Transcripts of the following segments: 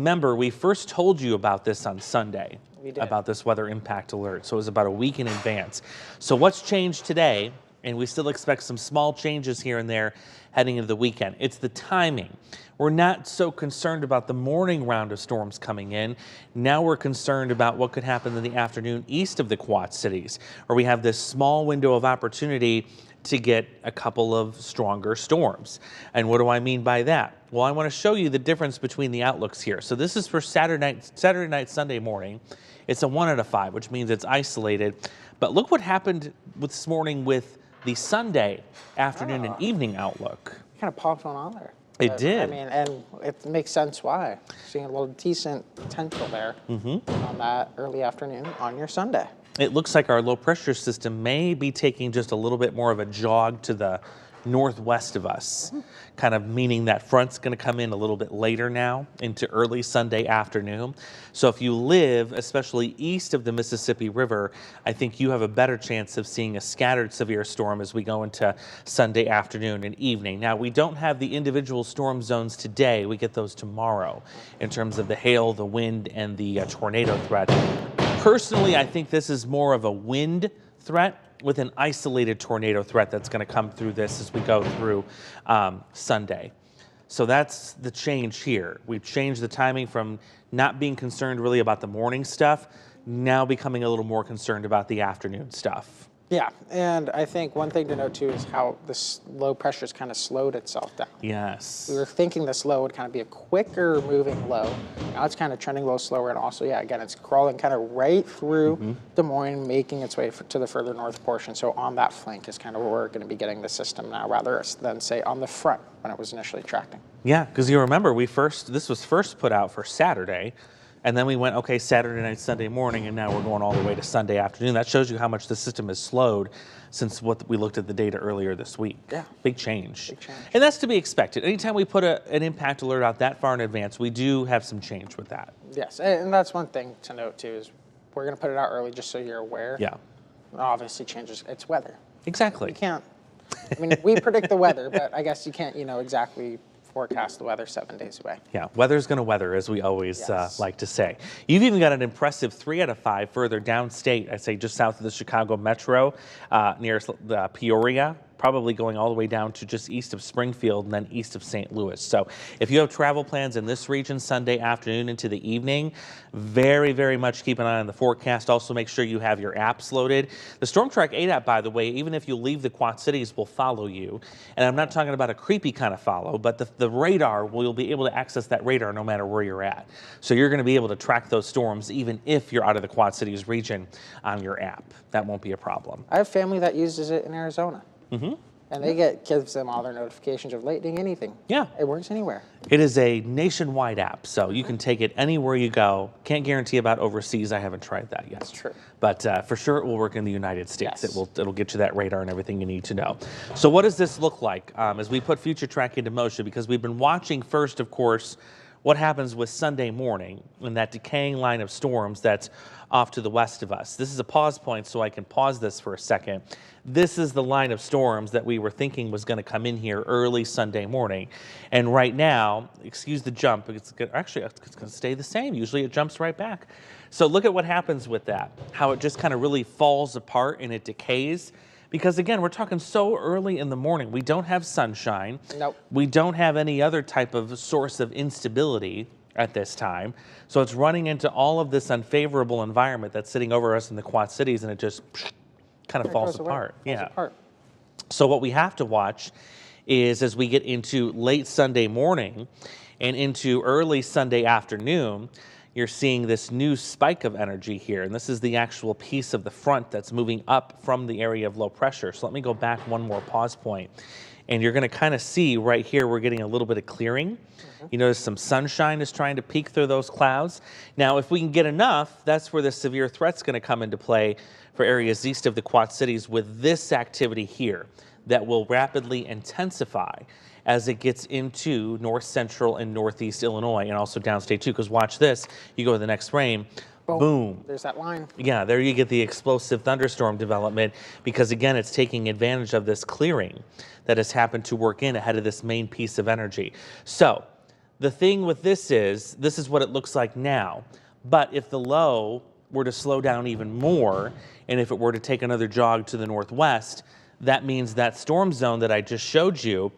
Remember, we first told you about this on Sunday, We did. about this weather impact alert. So it was about a week in advance. So what's changed today, and we still expect some small changes here and there heading into the weekend, it's the timing. We're not so concerned about the morning round of storms coming in. Now we're concerned about what could happen in the afternoon east of the Quad Cities, where we have this small window of opportunity to get a couple of stronger storms. And what do I mean by that? Well, I want to show you the difference between the outlooks here. So this is for Saturday night, Sunday morning. It's a 1 out of 5, which means it's isolated. But look what happened this morning with the Sunday afternoon and evening outlook. Kind of popped one on there. It did. I mean, and it makes sense why. Seeing a little decent potential there on that early afternoon on your Sunday. It looks like our low pressure system may be taking just a little bit more of a jog to the northwest of us, kind of meaning that front's going to come in a little bit later now into early Sunday afternoon. So if you live, especially east of the Mississippi River, I think you have a better chance of seeing a scattered severe storm as we go into Sunday afternoon and evening. Now, we don't have the individual storm zones today. We get those tomorrow in terms of the hail, the wind, and the tornado threat. Personally, I think this is more of a wind threat with an isolated tornado threat that's going to come through this as we go through Sunday. So that's the change here. We've changed the timing from not being concerned really about the morning stuff, now becoming a little more concerned about the afternoon stuff. Yeah, and I think one thing to note too is how this low pressure's kind of slowed itself down. Yes. We were thinking this low would kind of be a quicker moving low. Now it's kind of trending a little slower, and also, yeah, again, it's crawling kind of right through Des Moines, making its way to the further north portion. So on that flank is kind of where we're going to be getting the system now, rather than say on the front when it was initially tracking. Yeah, because you remember this was first put out for Saturday. And then we went, okay, Saturday night, Sunday morning, and now we're going all the way to Sunday afternoon. That shows you how much the system has slowed since what we looked at the data earlier this week. Yeah. Big change. Big change. And that's to be expected. Anytime we put an impact alert out that far in advance, we do have some change with that. Yes, and that's one thing to note too, is we're going to put it out early just so you're aware. Yeah. It obviously changes. It's weather. Exactly. You can't, I mean, we predict the weather, but I guess you can't, exactly forecast the weather 7 days away. Yeah, weather's going to weather, as we always Yes. like to say. You've even got an impressive 3 out of 5 further downstate, I'd say just south of the Chicago metro, near Peoria, probably going all the way down to just east of Springfield and then east of St. Louis. So if you have travel plans in this region Sunday afternoon into the evening, very, very much keep an eye on the forecast. Also make sure you have your apps loaded. The Storm Track 8 app, by the way, even if you leave the Quad Cities, will follow you. And I'm not talking about a creepy kind of follow, but the radar, you'll be able to access that radar no matter where you're at. So you're going to be able to track those storms even if you're out of the Quad Cities region on your app. That won't be a problem. I have family that uses it in Arizona. And they gives them all their notifications of lightning, anything. Yeah. It works anywhere. It is a nationwide app, so you can take it anywhere you go. Can't guarantee about overseas. I haven't tried that yet. That's true. But for sure it will work in the United States. Yes. It'll get you that radar and everything you need to know. So what does this look like as we put future track into motion? Because we've been watching first, of course, what happens with Sunday morning and that decaying line of storms that's off to the west of us. This is a pause point, so I can pause this for a second. This is the line of storms that we were thinking was going to come in here early Sunday morning. And right now, excuse the jump, it's going to stay the same. Usually it jumps right back. So look at what happens with that, how it just kind of really falls apart and it decays. Because again, we're talking so early in the morning. We don't have sunshine. Nope. We don't have any other type of source of instability at this time. So it's running into all of this unfavorable environment that's sitting over us in the Quad Cities, and it just kind of falls apart. Falls apart. So what we have to watch is as we get into late Sunday morning and into early Sunday afternoon, you're seeing this new spike of energy here. And this is the actual piece of the front that's moving up from the area of low pressure. So let me go back one more pause point. And you're going to kind of see right here, we're getting a little bit of clearing. You notice some sunshine is trying to peek through those clouds. Now, if we can get enough, that's where the severe threat's going to come into play for areas east of the Quad Cities with this activity here that will rapidly intensify as it gets into north central and northeast Illinois and also downstate too. Because watch this, you go to the next frame, boom. There's that line. Yeah, there you get the explosive thunderstorm development because again, it's taking advantage of this clearing that has happened to work in ahead of this main piece of energy. So The thing with this is what it looks like now. But if the low were to slow down even more, and if it were to take another jog to the northwest, that means that storm zone that I just showed you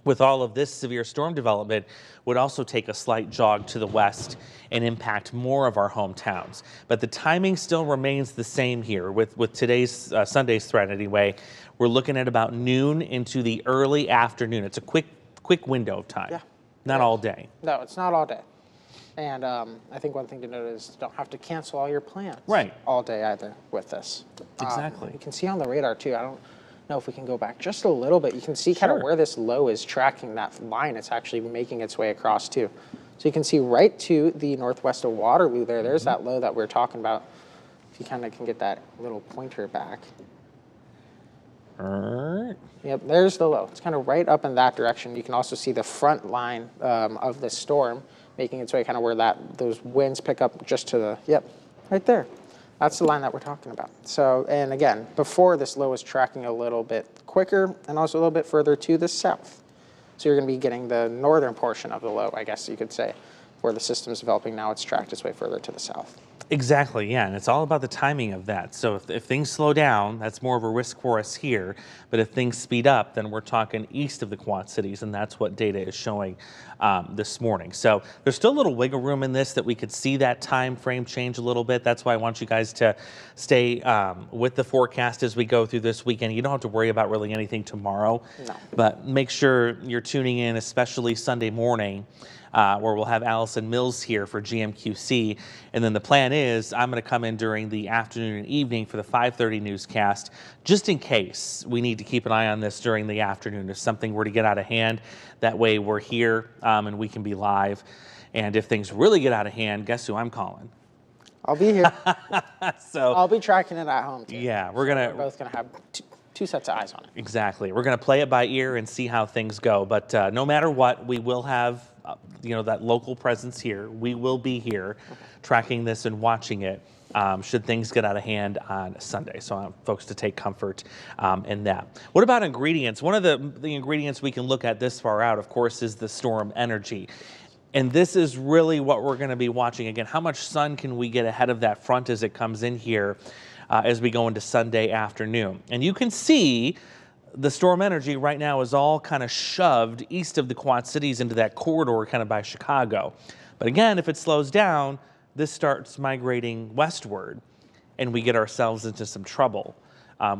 with all of this severe storm development would also take a slight jog to the west and impact more of our hometowns. But the timing still remains the same here with today's Sunday's threat anyway. We're looking at about noon into the early afternoon. It's a quick window of time. Yeah. Not all day. No, it's not all day. And I think one thing to note is you don't have to cancel all your plans Right. all day either with this. Exactly. You can see on the radar too, I don't know if we can go back just a little bit. You can see kind of Sure. where this low is tracking that line. It's actually making its way across too. So you can see right to the northwest of Waterloo there. There's that low that we're talking about. If you kind of can get that little pointer back. Yep, there's the low. It's kind of right up in that direction. You can also see the front line of the storm making its way kind of where those winds pick up just to the, yep, right there. That's the line that we're talking about. So, and again, before this low is tracking a little bit quicker and also a little bit further to the south. So you're going to be getting the northern portion of the low, I guess you could say, where the system's developing now. It's tracked its way further to the south. Exactly, yeah, and it's all about the timing of that. So if things slow down, that's more of a risk for us here. But if things speed up, then we're talking east of the Quad Cities, and that's what data is showing this morning. So there's still a little wiggle room in this that we could see that time frame change a little bit. That's why I want you guys to stay with the forecast as we go through this weekend. You don't have to worry about really anything tomorrow, No. but make sure you're tuning in, especially Sunday morning, where we'll have Allison Mills here for GMQC. And then the plan is I'm going to come in during the afternoon and evening for the 5:30 newscast, just in case we need to keep an eye on this during the afternoon. If something were to get out of hand, that way we're here and we can be live. And if things really get out of hand, guess who I'm calling? I'll be here. So I'll be tracking it at home too. yeah, We're both going to have two sets of eyes on it. exactly. We're going to play it by ear and see how things go. But no matter what, we will have that local presence here. We will be here tracking this and watching it should things get out of hand on Sunday. So I want folks to take comfort in that. What about ingredients? One of the ingredients we can look at this far out, of course, is the storm energy. And this is really what we're going to be watching. Again, how much sun can we get ahead of that front as it comes in here as we go into Sunday afternoon? And you can see the storm energy right now is all kind of shoved east of the Quad Cities into that corridor kind of by Chicago. But again, if it slows down, this starts migrating westward and we get ourselves into some trouble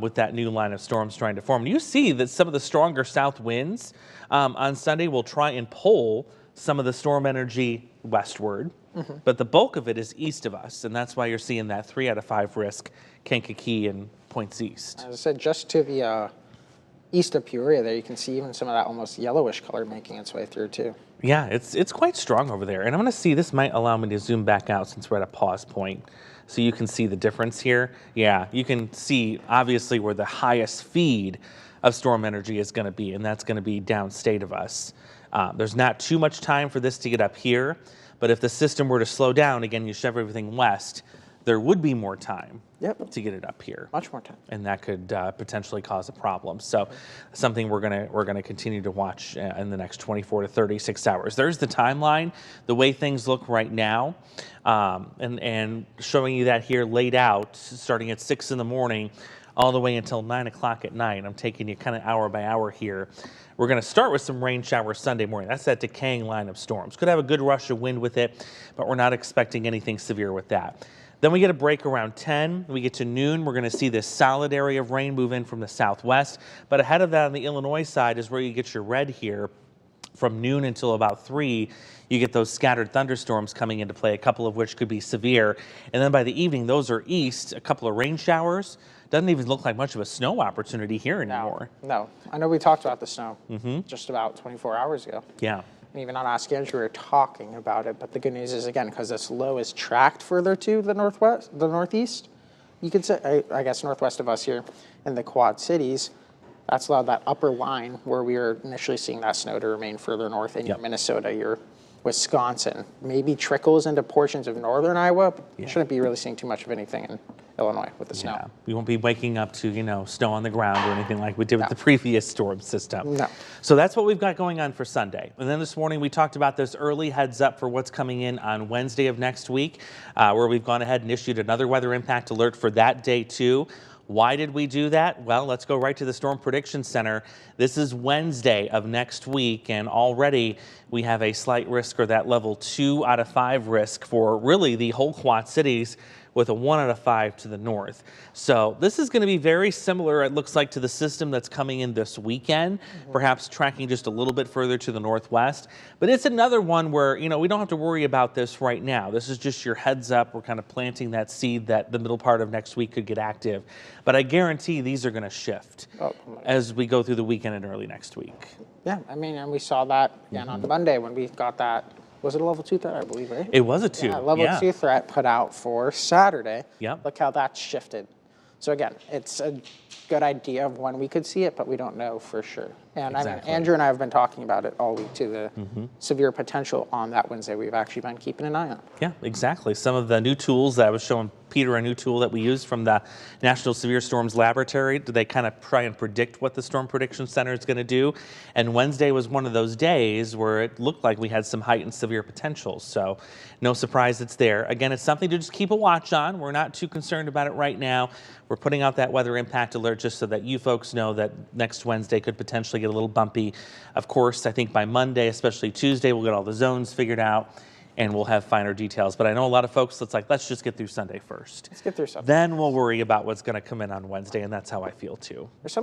with that new line of storms trying to form. And you see that some of the stronger south winds on Sunday will try and pull some of the storm energy westward, but the bulk of it is east of us. And that's why you're seeing that 3 out of 5 risk, Kankakee and points east. As I said, just to the east of Peoria there, you can see even some of that almost yellowish color making its way through too. Yeah, it's quite strong over there. And I'm going to see, this might allow me to zoom back out since we're at a pause point. So you can see the difference here. Yeah, you can see obviously where the highest feed of storm energy is going to be, and that's going to be downstate of us. There's not too much time for this to get up here, but if the system were to slow down, again, you shove everything west, there would be more time to get it up here. Much more time. And that could potentially cause a problem. So something we're gonna continue to watch in the next 24 to 36 hours. There's the timeline, the way things look right now, and showing you that here laid out, starting at 6 in the morning, all the way until 9 o'clock at night. I'm taking you kind of hour by hour here. We're going to start with some rain showers Sunday morning. That's that decaying line of storms. Could have a good rush of wind with it, but we're not expecting anything severe with that. Then we get a break around 10. We get to noon. We're going to see this solid area of rain move in from the southwest. But ahead of that on the Illinois side is where you get your red here. From noon until about 3, you get those scattered thunderstorms coming into play, a couple of which could be severe. And then by the evening, those are east, a couple of rain showers. Doesn't even look like much of a snow opportunity here anymore. No. I know we talked about the snow just about 24 hours ago. Yeah. And even on Ask Andrew, we were talking about it. But the good news is, again, because this low is tracked further to the northeast, you could say, I guess, northwest of us here in the Quad Cities, that's allowed that upper line where we were initially seeing that snow to remain further north in Minnesota, your Wisconsin, maybe trickles into portions of northern Iowa, but you shouldn't be really seeing too much of anything in Illinois with the snow. Yeah, we won't be waking up to, snow on the ground or anything like we did with the previous storm system. No. So that's what we've got going on for Sunday. And then this morning we talked about this early heads up for what's coming in on Wednesday of next week, where we've gone ahead and issued another weather impact alert for that day too. Why did we do that? Well, let's go right to the Storm Prediction Center. This is Wednesday of next week, and already we have a slight risk, or that level 2 out of 5 risk for really the whole Quad Cities, with a 1 out of 5 to the north. So this is going to be very similar, it looks like, to the system that's coming in this weekend, perhaps tracking just a little bit further to the northwest. But it's another one where, we don't have to worry about this right now. This is just your heads up. We're kind of planting that seed that the middle part of next week could get active. But I guarantee these are going to shift as we go through the weekend and early next week. Yeah, and we saw that again on Monday when we got that. Was it a level 2 threat, I believe, right? It was a 2. Yeah, level 2 threat put out for Saturday. Yep. Look how that's shifted. So again, it's a good idea of when we could see it, but we don't know for sure. And Exactly. Andrew and I have been talking about it all week too, the severe potential on that Wednesday. We've actually been keeping an eye on. Yeah, exactly. Some of the new tools that I was showing Peter, a new tool that we used from the National Severe Storms Laboratory. They kind of try and predict what the Storm Prediction Center is going to do. And Wednesday was one of those days where it looked like we had some heightened severe potential. So no surprise it's there. Again, it's something to just keep a watch on. We're not too concerned about it right now. We're putting out that weather impact alert just so that you folks know that next Wednesday could potentially get a little bumpy. Of course, I think by Monday, especially Tuesday, we'll get all the zones figured out and we'll have finer details. But I know a lot of folks, it's like, let's just get through Sunday first. Let's get through Sunday. Then we'll worry about what's going to come in on Wednesday, and that's how I feel too. There's some